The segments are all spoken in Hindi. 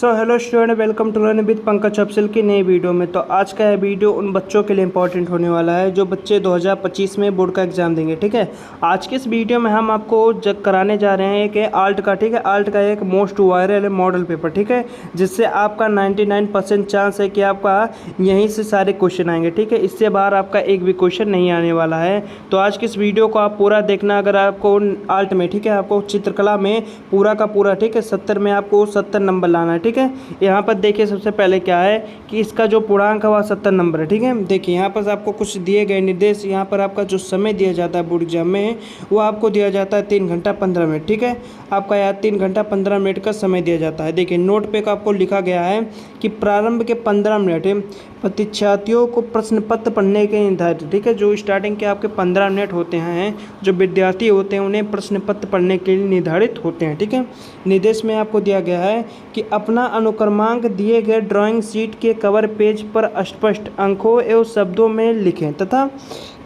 Hello student, welcome to learn with Pankaj Afsal की नई वीडियो में। तो आज का यह वीडियो उन बच्चों के लिए इंपॉर्टेंट होने वाला है जो बच्चे 2025 में बोर्ड का एग्ज़ाम देंगे। ठीक है, आज के इस वीडियो में हम आपको कराने जा रहे हैं कि आल्ट का, ठीक है, आल्ट का एक मोस्ट वायरल मॉडल पेपर, ठीक है, जिससे आपका 99% चांस है कि आपका यहीं से सारे क्वेश्चन आएंगे। ठीक है, इससे बाहर आपका एक भी क्वेश्चन नहीं आने वाला है। तो आज की इस वीडियो को आप पूरा देखना। अगर आपको आल्ट में, ठीक है, आपको चित्रकला में पूरा का पूरा, ठीक है, 70 में आपको 70 नंबर लाना है। ठीक है, यहाँ पर देखिए सबसे पहले क्या है कि इसका जो पूर्णांक है वह 70 नंबर है। ठीक है, देखिए यहाँ पर आपको कुछ दिए गए निर्देश। यहाँ पर आपका जो समय दिया जाता है बोर्ड एग्जाम में वो आपको दिया जाता है 3 घंटा 15 मिनट। ठीक है, आपका यहाँ 3 घंटा 15 मिनट का समय दिया जाता है। देखिए नोट पे आपको लिखा गया है कि प्रारंभ के 15 मिनट परीक्षार्थियों को प्रश्न पत्र पढ़ने के निर्धारित, ठीक है, जो स्टार्टिंग के आपके 15 मिनट होते हैं, जो विद्यार्थी होते हैं उन्हें प्रश्न पत्र पढ़ने के लिए निर्धारित होते हैं। ठीक है, निर्देश में आपको दिया गया है कि अपना अनुक्रमांक दिए गए ड्राइंग शीट के कवर पेज पर स्पष्ट अंकों एवं शब्दों में लिखें तथा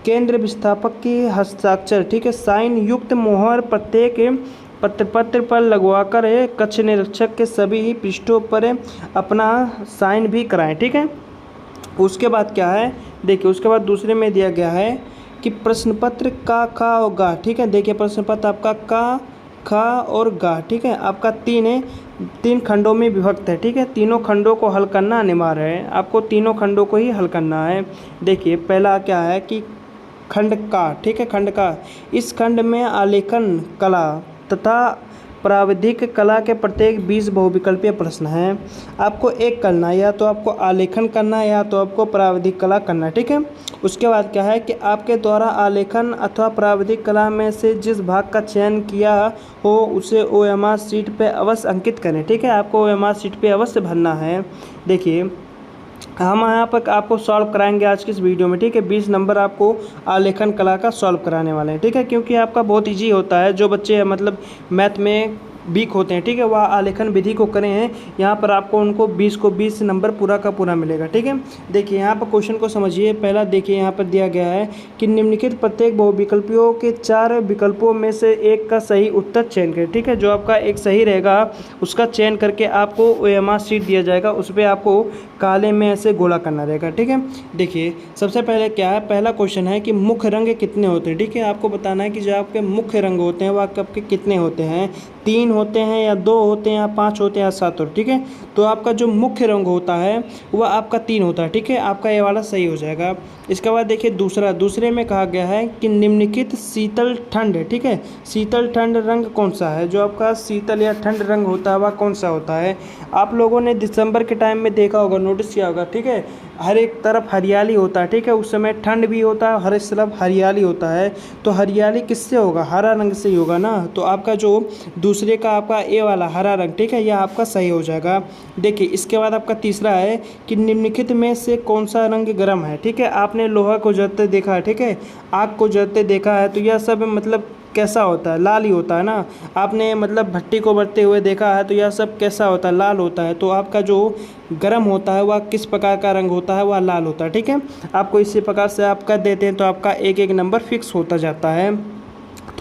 केंद्र विस्थापक की हस्ताक्षर, ठीक है, साइन युक्त मोहर प्रत्येक पत्र पर लगवाकर कक्ष निरीक्षक के सभी पृष्ठों पर अपना साइन भी कराएं। ठीक है, उसके बाद क्या है, देखिए उसके बाद दूसरे में दिया गया है कि प्रश्न पत्र का और गा। ठीक है, देखिए प्रश्न पत्र आपका का, खा और गा, ठीक है, आपका तीन खंडों में विभक्त है। ठीक है, तीनों खंडों को हल करना अनिवार्य है, आपको तीनों खंडों को ही हल करना है। देखिए पहला क्या है कि खंड का, ठीक है, खंड का, इस खंड में आलेखन कला तथा प्राविधिक कला के प्रत्येक 20 बहुविकल्पीय प्रश्न हैं। आपको एक करना है, या तो आपको आलेखन करना है या तो आपको प्राविधिक कला करना है। ठीक है, उसके बाद क्या है कि आपके द्वारा आलेखन अथवा प्राविधिक कला में से जिस भाग का चयन किया हो उसे ओएमआर शीट पे अवश्य अंकित करें। ठीक है, आपको ओएमआर शीट पे अवश्य भरना है। देखिए हम यहाँ पर आपको सॉल्व कराएंगे आज की इस वीडियो में। ठीक है, 20 नंबर आपको आलेखन कला का सॉल्व कराने वाले हैं। ठीक है, क्योंकि आपका बहुत ईजी होता है, जो बच्चे मतलब मैथ में वीक होते हैं, ठीक है, वह आलेखन विधि को करें हैं, यहाँ पर आपको उनको 20 नंबर पूरा का पूरा मिलेगा। ठीक है, देखिए यहाँ पर क्वेश्चन को समझिए। पहला देखिए यहाँ पर दिया गया है कि निम्नलिखित प्रत्येक बहुविकल्पियों के 4 विकल्पों में से एक का सही उत्तर चयन करें। ठीक है, जो आपका एक सही रहेगा उसका चयन करके आपको ओएमआर शीट दिया जाएगा, उस पर आपको काले में ऐसे गोला करना रहेगा। ठीक है, देखिए सबसे पहले क्या है, पहला क्वेश्चन है कि मुख्य रंग कितने होते हैं। ठीक है, आपको बताना है कि जो आपके मुख्य रंग होते हैं वह आपके कितने होते हैं, 3 होते हैं या 2 होते हैं या 5 होते हैं या 7 होते हैं। ठीक है, तो आपका जो मुख्य रंग होता है वह आपका 3 होता है। ठीक है, आपका ये वाला सही हो जाएगा। इसके बाद देखिए दूसरे में कहा गया है कि निम्नलिखित शीतल ठंड, ठीक है, शीतल ठंड रंग कौन सा है, जो आपका शीतल या ठंड रंग होता है वह कौन सा होता है। आप लोगों ने दिसंबर के टाइम में देखा होगा, नोटिस किया होगा, ठीक है, हर एक तरफ हरियाली होता है। ठीक है, उस समय ठंड भी होता है, हर एक तरफ हरियाली होता है, तो हरियाली किससे होगा, हरा रंग से ही होगा ना। तो आपका जो दूसरे का आपका ए वाला हरा रंग, ठीक है, यह आपका सही हो जाएगा। देखिए इसके बाद आपका तीसरा है कि निम्नलिखित में से कौन सा रंग गर्म है। ठीक है, आपने लोहा को जलते देखा है, ठीक है, आग को जलते देखा है, तो यह सब मतलब कैसा होता है, लाल ही होता है ना। आपने मतलब भट्टी को बढ़ते हुए देखा है, तो यह सब कैसा होता है, लाल होता है। तो आपका जो गर्म होता है वह किस प्रकार का रंग होता है, वह लाल होता है। ठीक है, आपको इसी प्रकार से आप कर देते हैं तो आपका एक नंबर फिक्स होता जाता है।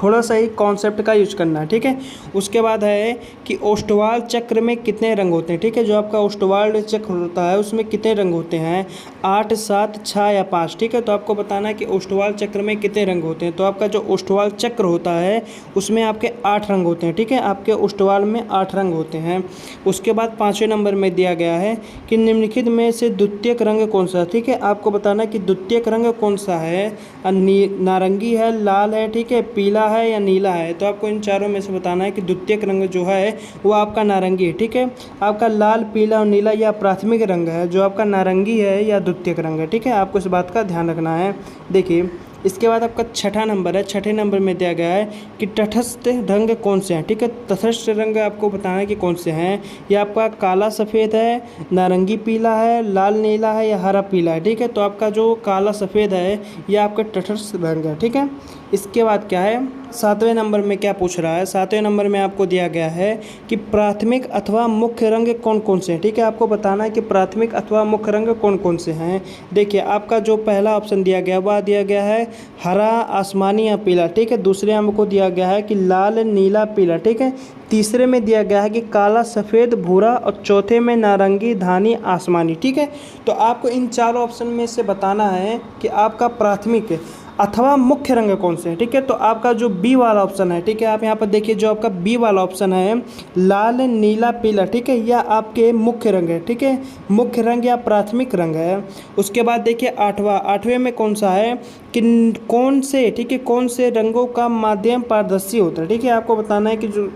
थोड़ा सा ही कॉन्सेप्ट का यूज करना है। ठीक है, उसके बाद है कि ओस्टवाल चक्र में कितने रंग होते हैं। ठीक है, जो आपका ओस्टवाल चक्र होता है उसमें कितने रंग होते हैं, 8, 7, 6 या 5। ठीक है, तो आपको बताना है कि ओस्टवाल चक्र में कितने रंग होते हैं। तो आपका जो ओस्टवाल चक्र होता है उसमें आपके 8 रंग होते हैं। ठीक है, आपके ओस्टवाल में 8 रंग होते हैं। उसके बाद 5वें नंबर में दिया गया है कि निम्नलिखित में से द्वितीयक रंग कौन सा है। ठीक है, आपको बताना है कि द्वितीयक रंग कौन सा है, नारंगी है, लाल है, ठीक है, पीला है या नीला है। तो आपको इन चारों में से बताना है कि द्वितीयक रंग जो है वो आपका नारंगी है। ठीक है, आपका लाल, पीला और नीला यह प्राथमिक रंग है, जो आपका नारंगी है या द्वितीयक रंग है। ठीक है, आपको इस बात का ध्यान रखना है। देखिए इसके बाद आपका 6ठा नंबर है। 6ठे नंबर में दिया गया है कि तटस्थ रंग कौन से हैं। ठीक है, तटस्थ रंग आपको बताना है कि कौन से हैं। ये आपका काला सफ़ेद है, नारंगी पीला है, लाल नीला है या हरा पीला है। ठीक है, तो आपका जो काला सफ़ेद है यह आपका तटस्थ रंग है। ठीक है, इसके बाद क्या है, 7वें नंबर में क्या पूछ रहा है, 7वें नंबर में आपको दिया गया है कि प्राथमिक अथवा मुख्य रंग कौन कौन से हैं। ठीक है, आपको बताना है कि प्राथमिक अथवा मुख्य रंग कौन कौन से हैं। देखिए आपका जो पहला ऑप्शन दिया गया वह दिया गया है हरा, आसमानी या पीला। ठीक है, दूसरे हमको दिया गया है कि लाल, नीला, पीला। ठीक है, तीसरे में दिया गया है कि काला, सफ़ेद, भूरा और चौथे में नारंगी, धानी, आसमानी। ठीक है, तो आपको इन चारों ऑप्शन में से बताना है कि आपका प्राथमिक अथवा मुख्य रंग कौन से हैं। ठीक है, तो आपका जो बी वाला ऑप्शन है, ठीक है, आप यहाँ पर देखिए जो आपका बी वाला ऑप्शन है लाल, नीला, पीला, ठीक है, यह आपके मुख्य रंग है। ठीक है, मुख्य रंग या प्राथमिक रंग है। उसके बाद देखिए आठवें में कौन सा है कि कौन से, ठीक है, कौन से रंगों का माध्यम पारदर्शी होता है। ठीक है, आपको बताना है कि जो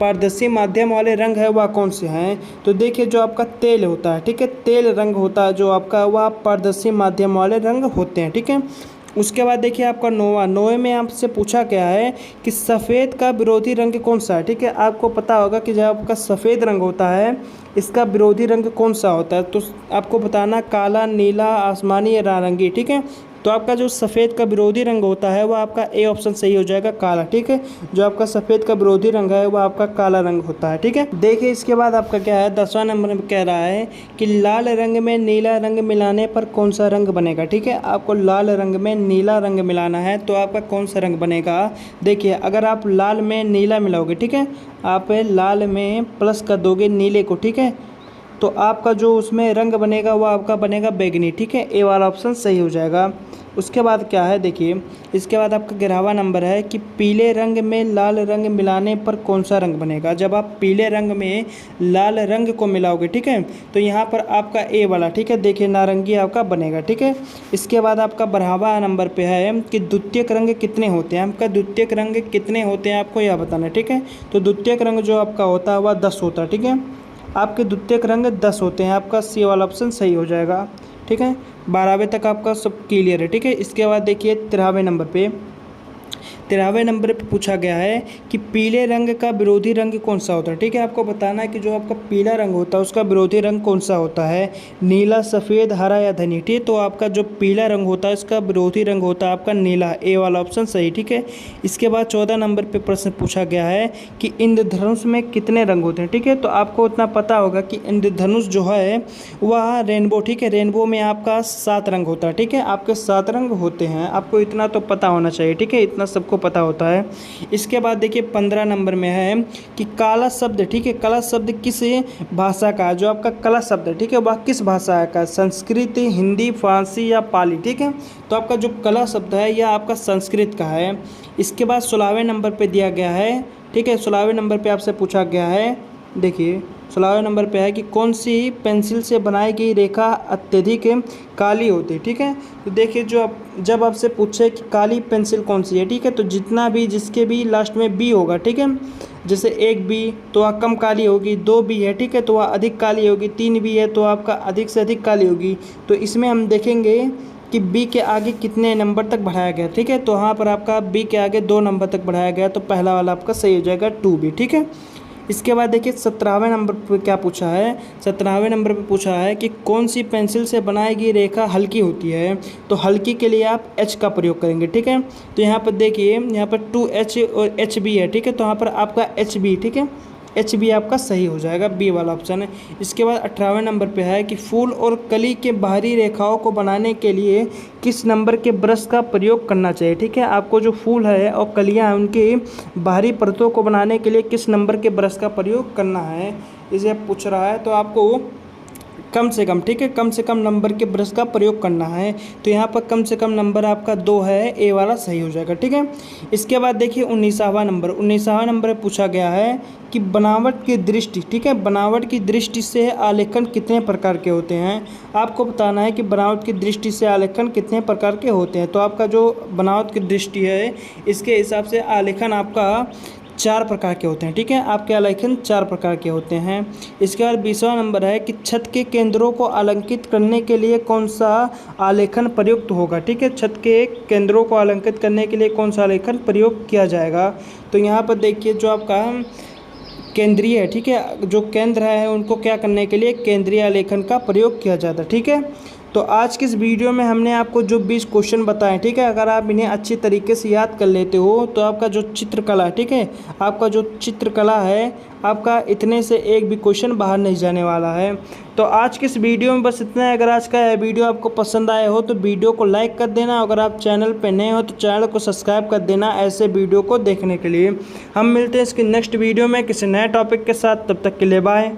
पारदर्शी माध्यम वाले रंग है वह कौन से हैं। तो देखिए जो आपका तेल होता है, ठीक है, तेल रंग होता है जो आपका, वह पारदर्शी माध्यम वाले रंग होते हैं। ठीक है, उसके बाद देखिए आपका नौवें में आपसे पूछा गया है कि सफ़ेद का विरोधी रंग कौन सा है। ठीक है, आपको पता होगा कि जब आपका सफ़ेद रंग होता है इसका विरोधी रंग कौन सा होता है, तो आपको बताना काला, नीला, आसमानी या नारंगी। ठीक है, तो आपका जो सफ़ेद का विरोधी रंग होता है वह आपका ए ऑप्शन सही हो जाएगा, काला। ठीक है, जो आपका सफ़ेद का विरोधी रंग है वह आपका काला रंग होता है। ठीक है, देखिए इसके बाद आपका क्या है, 10वां नंबर में कह रहा है कि लाल रंग में नीला रंग मिलाने पर कौन सा रंग बनेगा। ठीक है, आपको लाल रंग में नीला रंग मिलाना है तो आपका कौन सा रंग बनेगा। देखिए अगर आप लाल में नीला मिलाओगे, ठीक है, आप लाल में प्लस कर दोगे नीले को, ठीक है, तो आपका जो उसमें रंग बनेगा वह आपका बनेगा बैगनी। ठीक है, ए वाला ऑप्शन सही हो जाएगा। उसके बाद क्या है, देखिए इसके बाद आपका 11वां नंबर है कि पीले रंग में लाल रंग मिलाने पर कौन सा रंग बनेगा। जब आप पीले रंग में लाल रंग को मिलाओगे, ठीक है, तो यहाँ पर आपका ए वाला, ठीक है, देखिए नारंगी आपका बनेगा। ठीक है, इसके बाद आपका 12वां नंबर पे है कि द्वितीयक रंग कितने होते हैं। आपका द्वितीयक रंग कितने होते हैं आपको यह बताना है। ठीक है, तो द्वितीयक रंग जो आपका होता है वह 10 होता है। ठीक है, आपके द्वितीयक रंग 10 होते हैं, आपका सी वाला ऑप्शन सही हो जाएगा। ठीक है, 12वें तक आपका सब क्लियर है। ठीक है, इसके बाद देखिए 13वें नंबर पे पूछा गया है कि पीले रंग का विरोधी रंग कौन सा होता है। ठीक है, आपको बताना है कि जो आपका पीला रंग होता है उसका विरोधी रंग कौन सा होता है, नीला, सफ़ेद, हरा या धनी। ठीक है, तो आपका जो पीला रंग होता है इसका विरोधी रंग होता है आपका नीला, ए वाला ऑप्शन सही। ठीक है, इसके बाद 14 नंबर पे प्रश्न पूछा गया है कि इंद्रधनुष में कितने रंग होते हैं। ठीक है, तो आपको इतना पता होगा कि इंद्रधनुष जो है वह रेनबो, ठीक है, रेनबो में आपका 7 रंग होता है। ठीक है, आपके 7 रंग होते हैं, आपको इतना तो पता होना चाहिए। ठीक है, इतना सबको पता होता है। इसके बाद देखिए 15 नंबर में है कि काला शब्द, ठीक है, काला शब्द किस भाषा का है। जो आपका काला शब्द है, ठीक है, वह किस भाषा का, संस्कृत, हिंदी, फारसी या पाली। ठीक है, तो आपका जो काला शब्द है यह आपका संस्कृत का है। इसके बाद 16वें नंबर पे दिया गया है, ठीक है, 16वें नंबर पे आपसे पूछा गया है, देखिए 16वें नंबर पे है कि कौन सी पेंसिल से बनाई गई रेखा अत्यधिक काली होती है। ठीक है, तो देखिए जब आपसे पूछे कि काली पेंसिल कौन सी है, ठीक है, तो जितना भी जिसके भी लास्ट में बी होगा, ठीक है, जैसे 1 बी तो वह कम काली होगी, 2 बी है, ठीक है, तो वह अधिक काली होगी, 3 बी है तो आपका अधिक से अधिक काली होगी। तो इसमें हम देखेंगे कि बी के आगे कितने नंबर तक बढ़ाया गया। ठीक है, तो वहाँ पर आपका बी के आगे 2 नंबर तक बढ़ाया गया, तो पहला वाला आपका सही हो जाएगा 2B। ठीक है, इसके बाद देखिए 17वें नंबर पर क्या पूछा है, 17वें नंबर पर पूछा है कि कौन सी पेंसिल से बनाई गई रेखा हल्की होती है। तो हल्की के लिए आप H का प्रयोग करेंगे। ठीक है, तो यहाँ पर देखिए यहाँ पर 2H और HB है। ठीक है, तो यहाँ पर आपका HB, ठीक है, HB आपका सही हो जाएगा, बी वाला ऑप्शन है। इसके बाद 18वें नंबर पे है कि फूल और कली के बाहरी रेखाओं को बनाने के लिए किस नंबर के ब्रश का प्रयोग करना चाहिए। ठीक है, आपको जो फूल है और कलियां हैं उनकी बाहरी परतों को बनाने के लिए किस नंबर के ब्रश का प्रयोग करना है, इसे पूछ रहा है। तो आपको कम से कम, ठीक है, कम से कम नंबर के ब्रश का प्रयोग करना है। तो यहाँ पर कम से कम नंबर आपका 2 है, ए वाला सही हो जाएगा। ठीक है, इसके बाद देखिए 19वां नंबर पूछा गया है कि बनावट की दृष्टि, ठीक है, बनावट की दृष्टि से आलेखन कितने प्रकार के होते हैं। आपको बताना है कि बनावट की दृष्टि से आलेखन कितने प्रकार के होते हैं। तो आपका जो बनावट की दृष्टि है इसके हिसाब से आलेखन आपका 4 प्रकार के होते हैं। ठीक है, आपके आलेखन 4 प्रकार के होते हैं। इसके बाद 20वां नंबर है कि छत के केंद्रों को अलंकित करने के लिए कौन सा आलेखन प्रयुक्त होगा। ठीक है, छत के केंद्रों को अलंकित करने के लिए कौन सा आलेखन प्रयोग किया जाएगा। तो यहाँ पर देखिए जो आपका केंद्रीय है, ठीक है, जो केंद्र है उनको क्या करने के लिए केंद्रीय आलेखन का प्रयोग किया जाता है। ठीक है, तो आज की इस वीडियो में हमने आपको जो 20 क्वेश्चन बताए, ठीक है, अगर आप इन्हें अच्छी तरीके से याद कर लेते हो तो आपका जो चित्रकला, ठीक है, आपका जो चित्रकला है, आपका इतने से एक भी क्वेश्चन बाहर नहीं जाने वाला है। तो आज की इस वीडियो में बस इतना है। अगर आज का वीडियो आपको पसंद आया हो तो वीडियो को लाइक कर देना। अगर आप चैनल पर नए हो तो चैनल को सब्सक्राइब कर देना ऐसे वीडियो को देखने के लिए। हम मिलते हैं इसकी नेक्स्ट वीडियो में किसी नए टॉपिक के साथ। तब तक के लिए बाय।